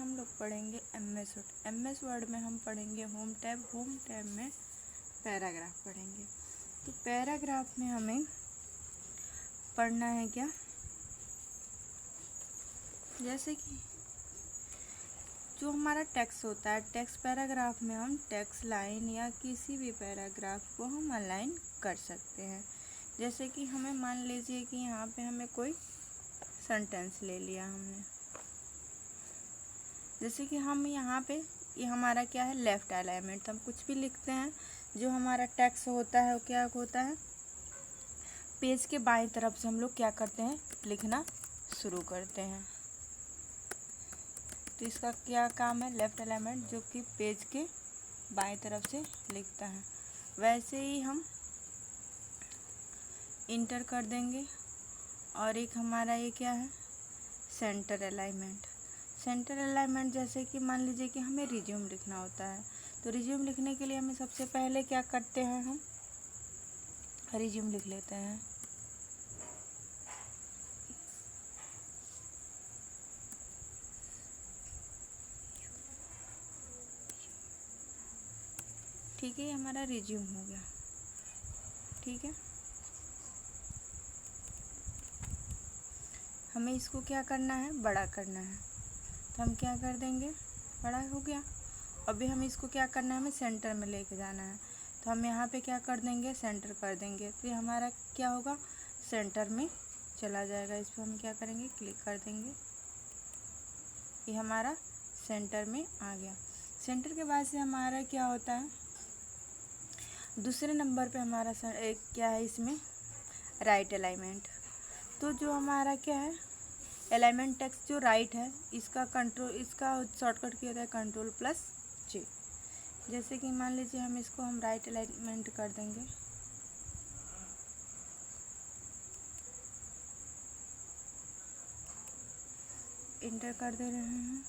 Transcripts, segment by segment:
हम लोग पढ़ेंगे एमएस वर्ड। एमएस वर्ड में हम पढ़ेंगे होम टैब। होम टैब में पैराग्राफ पढ़ेंगे। तो पैराग्राफ में हमें पढ़ना है क्या, जैसे कि जो हमारा टेक्स्ट होता है, टेक्स्ट पैराग्राफ में हम टेक्स्ट लाइन या किसी भी पैराग्राफ को हम अलाइन कर सकते हैं। जैसे कि हमें मान लीजिए कि यहाँ पे हमें कोई सेंटेंस ले लिया हमने, जैसे कि हम यहाँ पे ये हमारा क्या है, लेफ्ट अलाइनमेंट। तो हम कुछ भी लिखते हैं, जो हमारा टेक्स्ट होता है वो क्या होता है, पेज के बाईं तरफ से हम लोग क्या करते हैं, लिखना शुरू करते हैं। तो इसका क्या काम है, लेफ्ट अलाइनमेंट, जो कि पेज के बाईं तरफ से लिखता है। वैसे ही हम इंटर कर देंगे। और एक हमारा ये क्या है, सेंटर अलाइनमेंट। सेंटर अलाइनमेंट जैसे कि मान लीजिए कि हमें रिज्यूम लिखना होता है, तो रिज्यूम लिखने के लिए हमें सबसे पहले क्या करते हैं, हम रिज्यूम लिख लेते हैं। ठीक है, ये हमारा रिज्यूम हो गया। ठीक है, हमें इसको क्या करना है, बड़ा करना है। तो हम क्या कर देंगे, बड़ा हो गया। अभी हम इसको क्या करना है, हमें सेंटर में लेके जाना है। तो हम यहाँ पे क्या कर देंगे, सेंटर कर देंगे। तो ये हमारा क्या होगा, सेंटर में चला जाएगा। इस पर हम क्या करेंगे, क्लिक कर देंगे। ये हमारा सेंटर में आ गया। सेंटर के बाद से हमारा क्या होता है, दूसरे नंबर पे हमारा एक क्या है, इसमें राइट अलाइनमेंट। तो जो हमारा क्या है, अलाइनमेंट टेक्स्ट जो राइट है, इसका शॉर्टकट क्या होता है, Ctrl+J। जैसे कि मान लीजिए हम इसको हम राइट अलाइनमेंट कर देंगे। इंटर कर दे रहे हैं।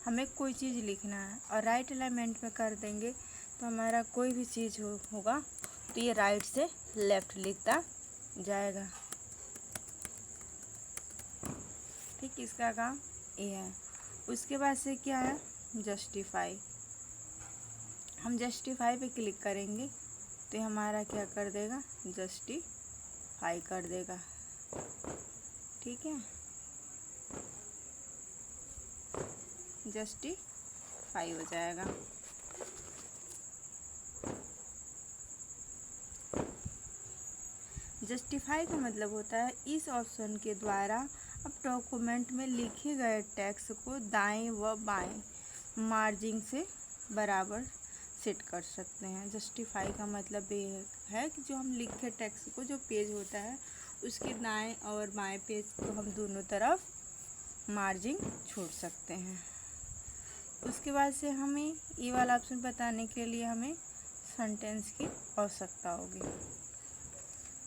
हमें कोई चीज़ लिखना है और राइट अलाइनमेंट में कर देंगे तो हमारा कोई भी चीज़ होगा तो ये राइट से लेफ्ट लिखता जाएगा। ठीक, इसका काम ये है। उसके बाद से क्या है, जस्टिफाई। हम जस्टिफाई पे क्लिक करेंगे तो ये हमारा क्या कर देगा, जस्टिफाई कर देगा। ठीक है, जस्टिफाई हो जाएगा। जस्टिफाई का मतलब होता है इस ऑप्शन के द्वारा अब डॉक्यूमेंट में लिखे गए टेक्स्ट को दाएं व बाएं मार्जिन से बराबर सेट कर सकते हैं। जस्टिफाई का मतलब ये है कि जो हम लिखे टेक्स्ट को, जो पेज होता है उसके दाएं और बाएं पेज को हम दोनों तरफ मार्जिन छोड़ सकते हैं। उसके बाद से हमें ये वाला ऑप्शन बताने के लिए हमें सेंटेंस की आवश्यकता होगी।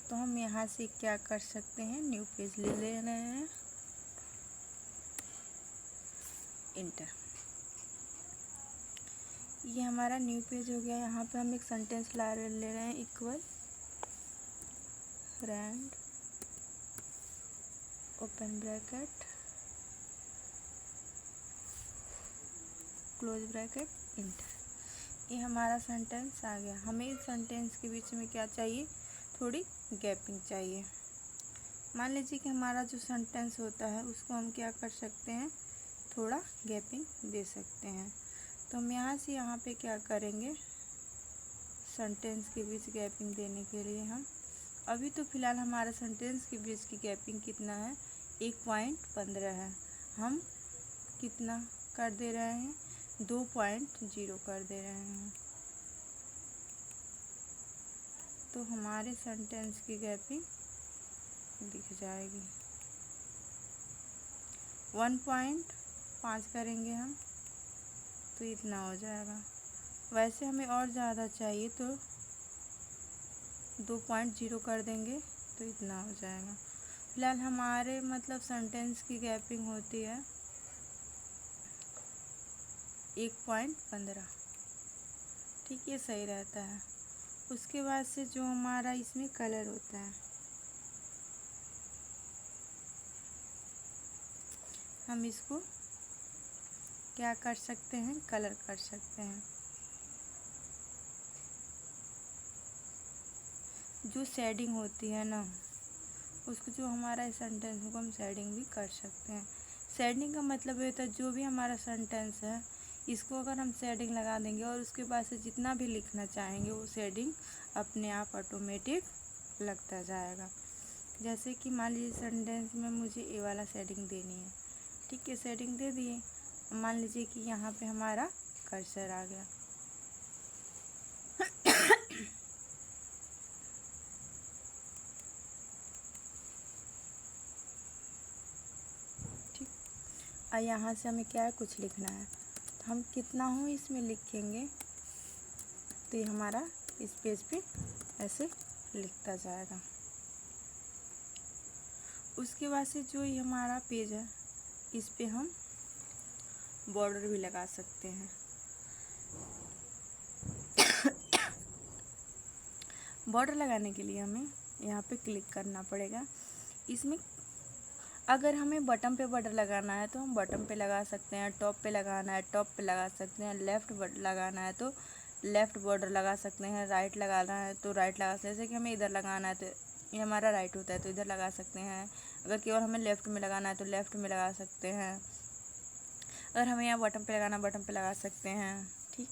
तो हम यहाँ से क्या कर सकते हैं, न्यू पेज ले रहे हैं, इंटर। ये हमारा न्यू पेज हो गया। यहाँ पे हम एक सेंटेंस ले रहे हैं, equal friend open bracket close bracket inter. ये हमारा सेंटेंस आ गया। हमें इस सेंटेंस के बीच में क्या चाहिए, थोड़ी गैपिंग चाहिए। मान लीजिए कि हमारा जो सेंटेंस होता है उसको हम क्या कर सकते हैं, थोड़ा गैपिंग दे सकते हैं। तो हम यहाँ से यहाँ पे क्या करेंगे, सेंटेंस के बीच गैपिंग देने के लिए हम अभी तो फ़िलहाल हमारा सेंटेंस के बीच की गैपिंग कितना है, 1.15 है। हम कितना कर दे रहे हैं, 2.0 कर दे रहे हैं। तो हमारे सेंटेंस की गैपिंग दिख जाएगी। 1.5 करेंगे हम तो इतना हो जाएगा। वैसे हमें और ज़्यादा चाहिए तो 2.0 कर देंगे तो इतना हो जाएगा। फिलहाल हमारे मतलब सेंटेंस की गैपिंग होती है 1.15। ठीक, ये सही रहता है। उसके बाद से जो हमारा इसमें कलर होता है, हम इसको क्या कर सकते हैं, कलर कर सकते हैं। जो शेडिंग होती है ना, उसको जो हमारा सेंटेंस को हम शेडिंग भी कर सकते हैं। शेडिंग का मतलब ये होता है जो भी हमारा सेंटेंस है इसको अगर हम शेडिंग लगा देंगे और उसके बाद से जितना भी लिखना चाहेंगे वो शेडिंग अपने आप ऑटोमेटिक लगता जाएगा। जैसे कि मान लीजिए सेंटेंस में मुझे ए वाला शेडिंग देनी है, ठीक है, शेडिंग दे दिए। मान लीजिए कि यहाँ पे हमारा कर्सर आ गया, ठीक। और यहाँ से हमें क्या है, कुछ लिखना है, तो हम कितना हो इसमें लिखेंगे तो ये हमारा इस पेज पे ऐसे लिखता जाएगा। उसके बाद से जो ये हमारा पेज है इस पे हम बॉर्डर भी लगा सकते हैं। बॉर्डर लगाने के लिए हमें यहाँ पे क्लिक करना पड़ेगा। इसमें अगर हमें बटन पे बॉर्डर लगाना है तो हम बटन पे लगा सकते हैं, टॉप पे लगाना है टॉप पे लगा सकते हैं, लेफ़्ट लगाना है तो लेफ़्ट बॉर्डर लगा सकते हैं, राइट लगाना है तो राइट लगा सकते हैं। जैसे कि हमें इधर लगाना है तो ये हमारा राइट होता है तो इधर लगा सकते हैं। अगर केवल हमें लेफ़्ट में लगाना है तो लेफ़्ट में लगा सकते हैं। अगर हमें यहाँ बटन पे लगाना, बटन पे लगा सकते हैं, ठीक।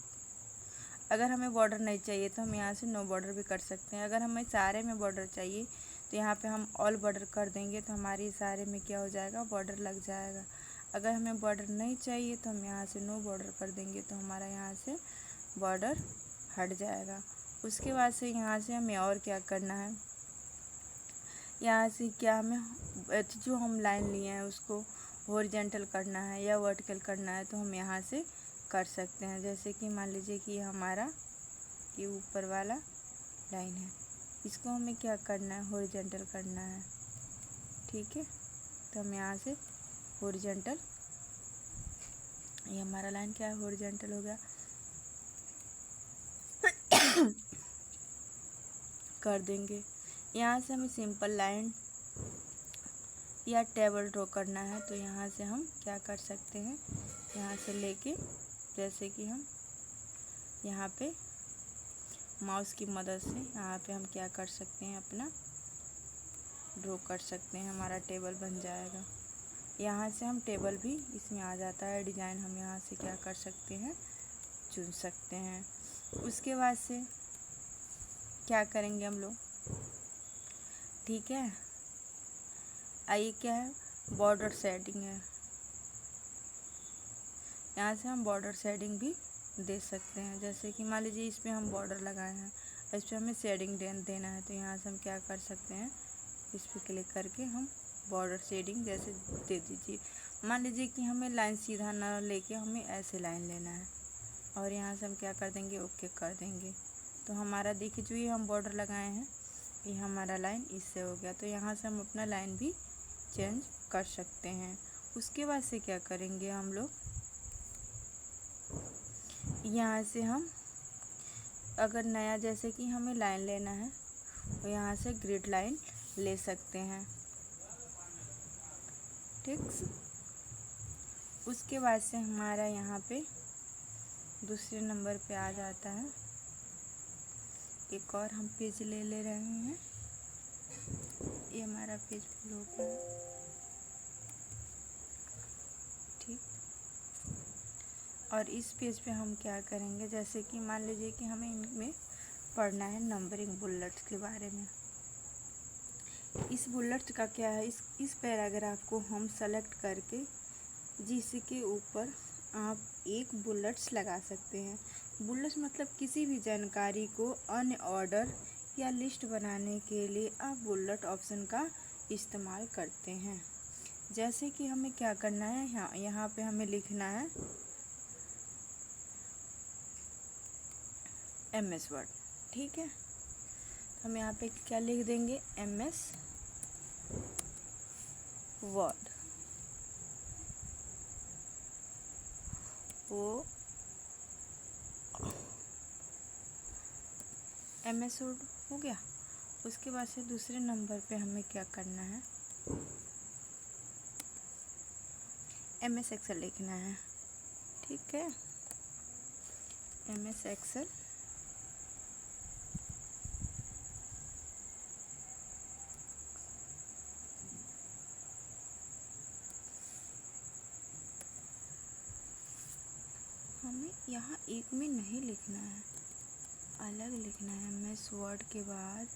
अगर हमें बॉर्डर नहीं चाहिए तो हम यहाँ से नो बॉर्डर भी कर सकते हैं। अगर हमें सारे में बॉर्डर चाहिए तो यहाँ पे हम ऑल बॉर्डर कर देंगे तो हमारी सारे में क्या हो जाएगा, बॉर्डर लग जाएगा। अगर हमें बॉर्डर नहीं चाहिए तो हम यहाँ से नो बॉर्डर कर देंगे तो हमारा यहाँ से बॉर्डर हट जाएगा। उसके बाद से यहाँ से हमें और क्या करना है, यहाँ से क्या हमें जो हम लाइन लिए हैं उसको हॉरिजॉन्टल करना है या वर्टिकल करना है तो हम यहाँ से कर सकते हैं। जैसे कि मान लीजिए कि हमारा ये ऊपर वाला लाइन है, इसको हमें क्या करना है, हॉरिजॉन्टल करना है, ठीक है। तो हम यहाँ से हॉरिजॉन्टल, ये हमारा लाइन क्या है, हॉरिजॉन्टल हो गया, कर देंगे। यहाँ से हमें सिंपल लाइन या टेबल ड्रॉ करना है तो यहाँ से हम क्या कर सकते हैं, यहाँ से लेके जैसे कि हम यहाँ पे माउस की मदद से यहाँ पे हम क्या कर सकते हैं, अपना ड्रॉ कर सकते हैं, हमारा टेबल बन जाएगा। यहाँ से हम टेबल भी इसमें आ जाता है, डिज़ाइन हम यहाँ से क्या कर सकते हैं, चुन सकते हैं। उसके बाद से क्या करेंगे हम लोग, ठीक है। आइए क्या है, बॉर्डर शेडिंग है, यहाँ से हम बॉर्डर शेडिंग भी दे सकते हैं। जैसे कि मान लीजिए इस पर हम बॉर्डर लगाए हैं, इस पर हमें शेडिंग देना है तो यहाँ से हम क्या कर सकते हैं, इस पर क्लिक करके हम बॉर्डर शेडिंग जैसे दे दीजिए। मान लीजिए कि हमें लाइन सीधा ना लेके हमें ऐसे लाइन लेना है और यहाँ से हम क्या कर देंगे, ओके कर देंगे तो हमारा देखिए जो ये हम बॉर्डर लगाए हैं ये हमारा लाइन इससे हो गया। तो यहाँ से हम अपना लाइन भी चेंज कर सकते हैं। उसके बाद से क्या करेंगे हम लोग, यहाँ से हम अगर नया जैसे कि हमें लाइन लेना है तो यहाँ से ग्रिड लाइन ले सकते हैं, ठीक। उसके बाद से हमारा यहाँ पे दूसरे नंबर पे आ जाता है, एक और हम पेज ले रहे हैं, ये हमारा पेज फुल हो गया, ठीक। और इस पेज पे हम क्या करेंगे, जैसे कि मान लीजिए कि हमें इनमें पढ़ना है नंबरिंग बुलेट्स के बारे में। इस बुलेट्स का क्या है, इस पैराग्राफ को हम सेलेक्ट करके जिसके ऊपर आप एक बुलेट्स लगा सकते हैं। बुलेट्स मतलब किसी भी जानकारी को अन्य ऑर्डर या लिस्ट बनाने के लिए आप बुलेट ऑप्शन का इस्तेमाल करते हैं। जैसे कि हमें क्या करना है, यहाँ पे हमें लिखना है MS वर्ड, ठीक है। तो हम यहाँ पे क्या लिख देंगे, MS वर्ड, वो MS वर्ड हो गया। उसके बाद से दूसरे नंबर पे हमें क्या करना है, MS एक्सेल लिखना है। ठीक है, MS एक्सेल हमें यहाँ एक में नहीं लिखना है, अलग लिखना है। MS वर्ड के बाद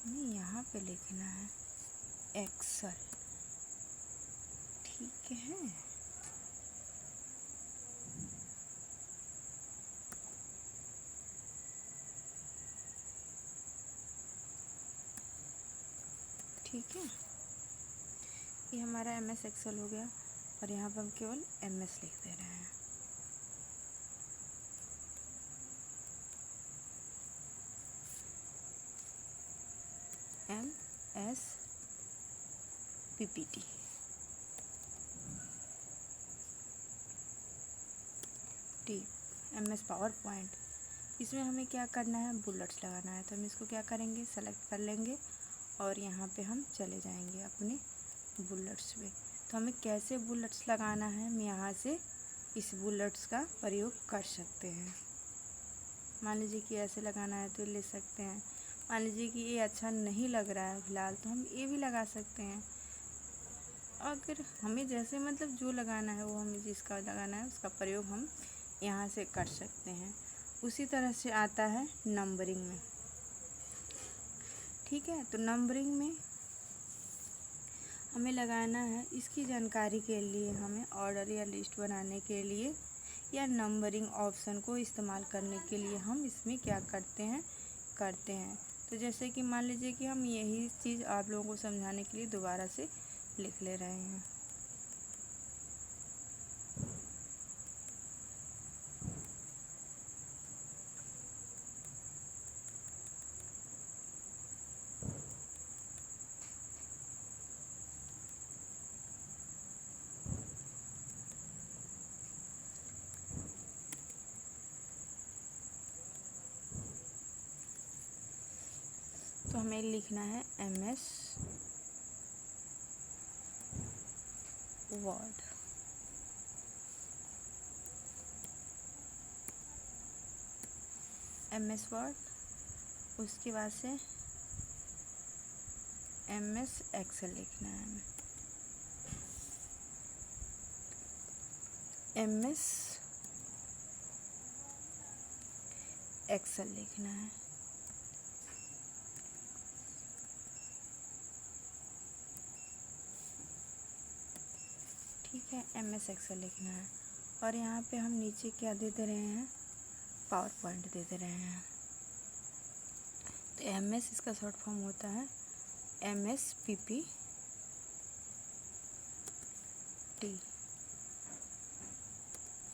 हमें यहाँ पे लिखना है एक्सेल। ठीक है, ठीक है, ये हमारा MS एक्सेल हो गया। और यहाँ पर हम केवल MS लिख दे रहे हैं। MS PPT। MS power point. इसमें हमें क्या करना है, बुलेट्स लगाना है। तो हम इसको क्या करेंगे, सेलेक्ट कर लेंगे और यहाँ पे हम चले जाएंगे अपने बुलेट्स पे। तो हमें कैसे बुलेट्स लगाना है, हम यहाँ से इस बुलेट्स का प्रयोग कर सकते हैं। मान लीजिए कि ऐसे लगाना है तो ले सकते हैं। मान लीजिए कि ये अच्छा नहीं लग रहा है फिलहाल, तो हम ये भी लगा सकते हैं। अगर हमें जैसे मतलब जो लगाना है वो हमें जिसका लगाना है उसका प्रयोग हम यहाँ से कर सकते हैं। उसी तरह से आता है नंबरिंग में। ठीक है, तो नंबरिंग में हमें लगाना है, इसकी जानकारी के लिए हमें ऑर्डर या लिस्ट बनाने के लिए या नंबरिंग ऑप्शन को इस्तेमाल करने के लिए हम इसमें क्या करते हैं। तो जैसे कि मान लीजिए कि हम यही चीज़ आप लोगों को समझाने के लिए दोबारा से लिख ले रहे हैं। तो हमें लिखना है MS वर्ड। MS वर्ड, उसके बाद से MS एक्सेल लिखना है हमें। MS एक्सेल लिखना है। ठीक है, MS एक्सेल लिखना है। और यहाँ पे हम नीचे क्या दे दे रहे हैं, पावर पॉइंट दे दे रहे हैं। तो MS इसका शॉर्ट फॉर्म होता है MS PPT।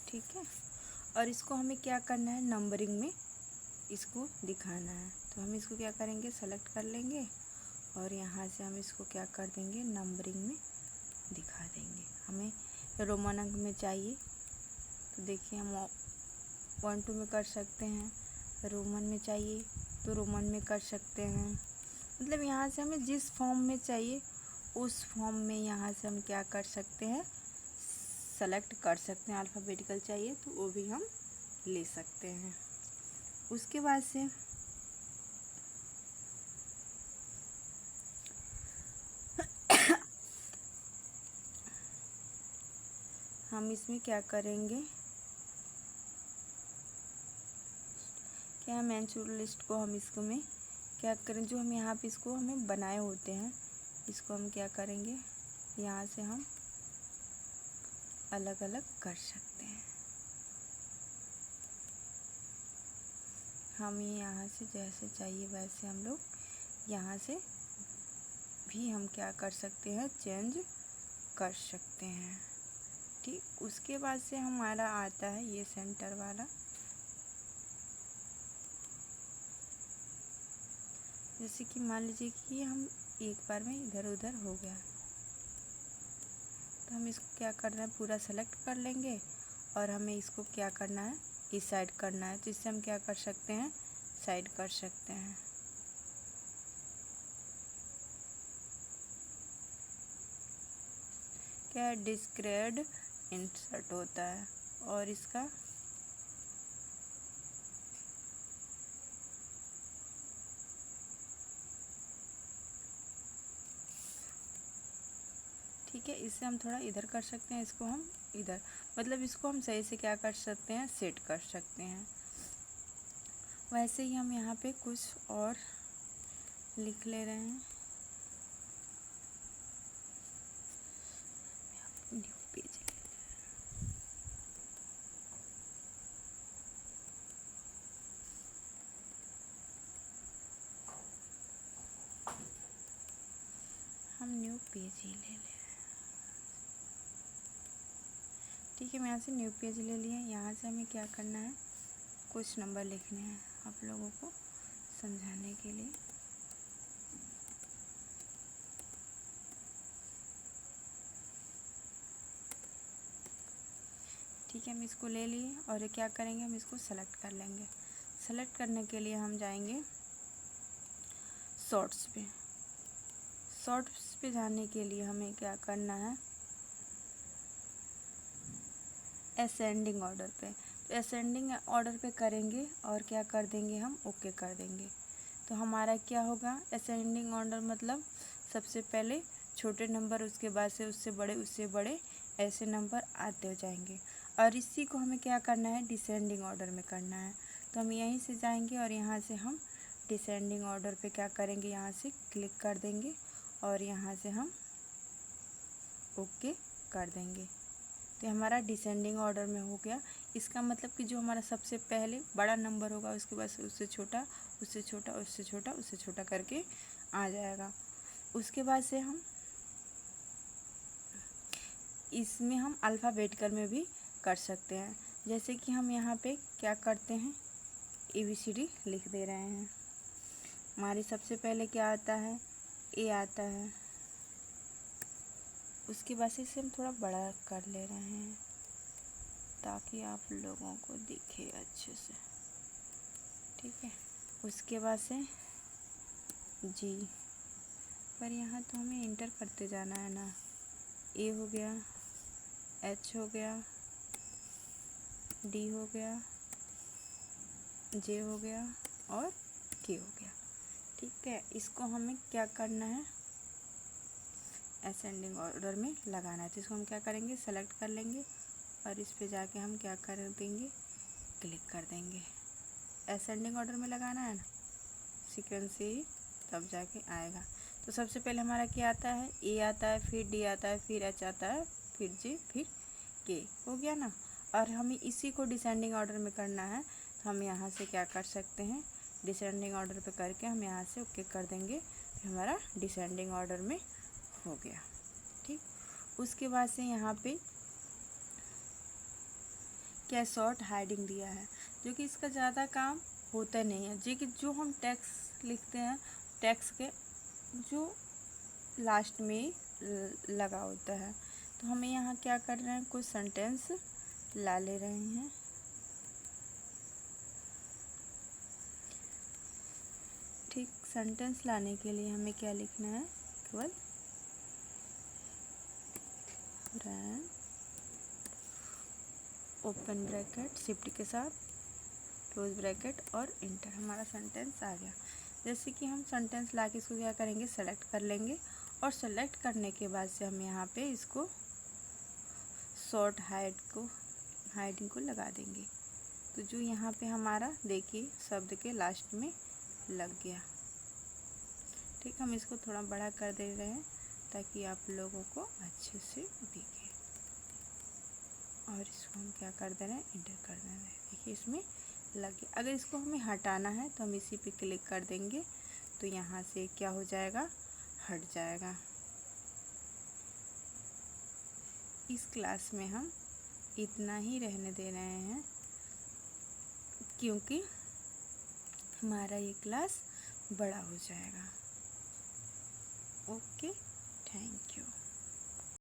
ठीक है, और इसको हमें क्या करना है, नंबरिंग में इसको दिखाना है। तो हम इसको क्या करेंगे, सेलेक्ट कर लेंगे और यहाँ से हम इसको क्या कर देंगे, नंबरिंग में दिखा देंगे। हमें रोमन अंक में चाहिए तो देखिए हम 1 2 में कर सकते हैं। रोमन में चाहिए तो रोमन में कर सकते हैं। मतलब यहाँ से हमें जिस फॉर्म में चाहिए उस फॉर्म में यहाँ से हम क्या कर सकते हैं, सेलेक्ट कर सकते हैं। अल्फ़ाबेटिकल चाहिए तो वो भी हम ले सकते हैं। उसके बाद से हम इसमें क्या करेंगे, क्या मैंशूर लिस्ट को हम इसको में क्या करें, जो हम यहाँ पे इसको हमें बनाए होते हैं इसको हम क्या करेंगे, यहाँ से हम अलग अलग कर सकते हैं। हम यहाँ से जैसे चाहिए वैसे हम लोग यहाँ से भी हम क्या कर सकते हैं, चेंज कर सकते हैं। ठीक, उसके बाद से हमारा आता है ये सेंटर वाला। जैसे कि मान लीजिए कि हम एक बार में इधर उधर हो गया तो हम इसको क्या करना है, पूरा सेलेक्ट कर लेंगे और हमें इसको क्या करना है, इस साइड करना है, तो इससे हम क्या कर सकते हैं, साइड कर सकते हैं। क्या डिस्क्रेड इंसर्ट होता है, और इसका ठीक है, इससे हम थोड़ा इधर कर सकते हैं, इसको हम इधर, मतलब इसको हम सही से क्या कर सकते हैं, सेट कर सकते हैं। वैसे ही हम यहाँ पे कुछ और लिख ले रहे हैं। न्यू पेज हम न्यू पेज ही ले लें। ठीक है, मैं यहाँ से न्यू पेज ले लिए। यहाँ से हमें क्या करना है, कुछ नंबर लिखने हैं आप लोगों को समझाने के लिए। ठीक है, हम इसको ले लिए और क्या करेंगे, हम इसको सेलेक्ट कर लेंगे। सेलेक्ट करने के लिए हम जाएंगे शॉर्ट्स पे। शॉर्ट्स पे जाने के लिए हमें क्या करना है, असेंडिंग ऑर्डर पे। तो असेंडिंग ऑर्डर पे करेंगे और क्या कर देंगे, हम ओके कर देंगे। तो हमारा क्या होगा, असेंडिंग ऑर्डर मतलब सबसे पहले छोटे नंबर, उसके बाद से उससे बड़े ऐसे नंबर आते हो जाएंगे। और इसी को हमें क्या करना है, डिसेंडिंग ऑर्डर में करना है। तो हम यहीं से जाएंगे और यहाँ से हम डिसेंडिंग ऑर्डर पे क्या करेंगे, यहाँ से क्लिक कर देंगे और यहाँ से हम ओके कर देंगे। तो हमारा डिसेंडिंग ऑर्डर में हो गया। इसका मतलब कि जो हमारा सबसे पहले बड़ा नंबर होगा, उसके बाद से उससे छोटा, उससे छोटा, उससे छोटा, उससे छोटा करके आ जाएगा। उसके बाद से हम इसमें हम अल्फ़ाबेटिकल में भी कर सकते हैं। जैसे कि हम यहाँ पे क्या करते हैं, ABCD लिख दे रहे हैं। हमारी सबसे पहले क्या आता है, ए आता है। उसके बाद से इसे हम थोड़ा बड़ा कर ले रहे हैं ताकि आप लोगों को दिखे अच्छे से। ठीक है, उसके बाद से जी, पर यहाँ तो हमें इंटर करते जाना है ना। ए हो गया, एच हो गया, डी हो गया, जे हो गया और के हो गया। ठीक है, इसको हमें क्या करना है, असेंडिंग ऑर्डर में लगाना है। तो इसको हम क्या करेंगे, सेलेक्ट कर लेंगे और इस पे जाके हम क्या कर देंगे, क्लिक कर देंगे। असेंडिंग ऑर्डर में लगाना है ना, सीक्वेंस से ही तब जाके आएगा। तो सबसे पहले हमारा क्या आता है, ए आता है, फिर डी आता है, फिर एच आता है, फिर जे, फिर के, हो गया ना। और हमें इसी को डिसेंडिंग ऑर्डर में करना है। तो हम यहाँ से क्या कर सकते हैं, डिसेंडिंग ऑर्डर पे करके हम यहाँ से ओके कर देंगे। तो हमारा डिसेंडिंग ऑर्डर में हो गया। ठीक, उसके बाद से यहाँ पे क्या सॉर्ट हाइडिंग दिया है, जो कि इसका ज़्यादा काम होता नहीं है। जो कि जो हम टेक्स्ट लिखते हैं, टेक्स्ट के जो लास्ट में लगा होता है। तो हमें यहाँ क्या कर रहे हैं, कुछ सेंटेंस ला ले रहे हैं। ठीक, सेंटेंस लाने के लिए हमें क्या लिखना है, केवल रैन ओपन ब्रैकेट शिफ्ट के साथ क्लोज ब्रैकेट और इंटर, हमारा सेंटेंस आ गया। जैसे कि हम सेंटेंस ला के इसको क्या करेंगे, सेलेक्ट कर लेंगे और सेलेक्ट करने के बाद से हम यहाँ पे इसको शॉर्ट हाइडिंग को लगा देंगे। तो जो यहाँ पे हमारा देखिए शब्द के लास्ट में लग गया। ठीक, हम इसको थोड़ा बड़ा कर दे रहे हैं ताकि आप लोगों को अच्छे से दिखे। और इसको हम क्या कर दे रहे हैं, इंटर कर दे रहे हैं। देखिए इसमें लग गया। अगर इसको हमें हटाना है तो हम इसी पे क्लिक कर देंगे, तो यहाँ से क्या हो जाएगा, हट जाएगा। इस क्लास में हम इतना ही रहने दे रहे हैं क्योंकि हमारा ये क्लास बड़ा हो जाएगा। Okay, thank you.